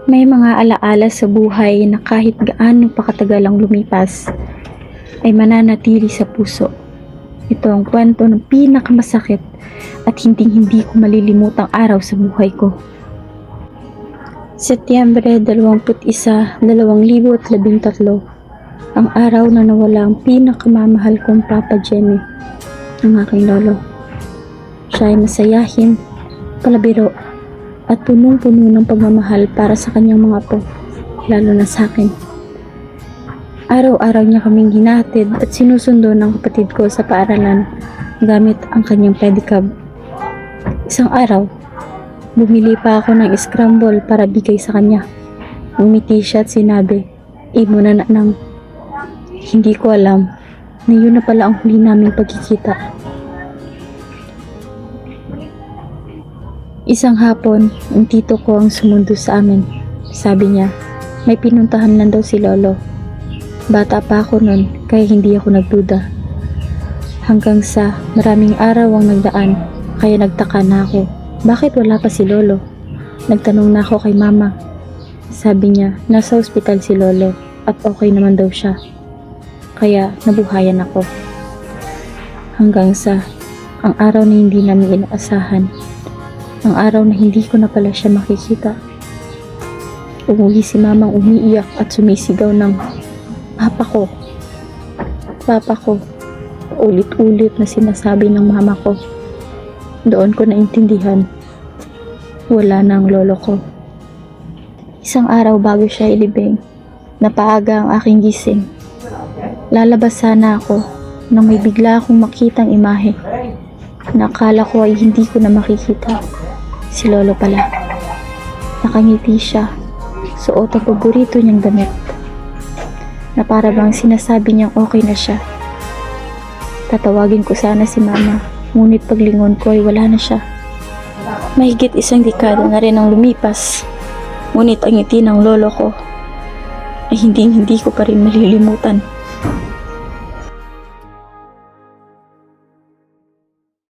May mga alaala sa buhay na kahit gaano pa katagal ang lumipas, ay mananatili sa puso. Ito ang kwento ng pinakamasakit at hindi ko malilimutang araw sa buhay ko. Setyembre 21, 2013, ang araw na nawala ang pinakamamahal kong Papa Jenny, ang aking lolo. Siya ay masayahin, palabiro, at punong-puno ng pagmamahal para sa kanyang mga apo, lalo na sa akin. Araw-araw niya kaming hinatid at sinusundo ng kapatid ko sa paaralan gamit ang kanyang pedicab. Isang araw, bumili pa ako ng scramble para bigay sa kanya. Ngumiti siya at sinabi, "Imo na nang." Hindi ko alam na yun na pala ang huli naming pagkikita. Isang hapon, ang tito ko ang sumundo sa amin. Sabi niya, may pinuntahan lang daw si lolo. Bata pa ako nun, kaya hindi ako nagduda. Hanggang sa maraming araw ang nagdaan, kaya nagtaka na ako. Bakit wala pa si lolo? Nagtanong na ako kay mama. Sabi niya, nasa ospital si lolo at okay naman daw siya. Kaya nabuhayan ako. Hanggang sa ang araw na hindi namin inaasahan. Ang araw na hindi ko na pala siya makikita. Umuwi si mamang umiiyak at sumisigaw ng, "Papa ko! Papa ko!" Ulit-ulit na sinasabi ng mama ko. Doon ko naintindihan. Wala na ang lolo ko. Isang araw bago siya ilibing, napaaga ang aking gising. Lalabas sana ako nang may bigla akong makitang imahe. Nakala ko ay hindi ko na makikita. Si lolo pala. Nakangiti siya. Suot ang paborito niyang damit. Na para bang sinasabi niyang okay na siya. Tatawagin ko sana si mama, ngunit paglingon ko ay wala na siya. Mahigit isang dekada na rin ang lumipas. Ngunit ang ngiti ng lolo ko ay hindi ko pa rin malilimutan.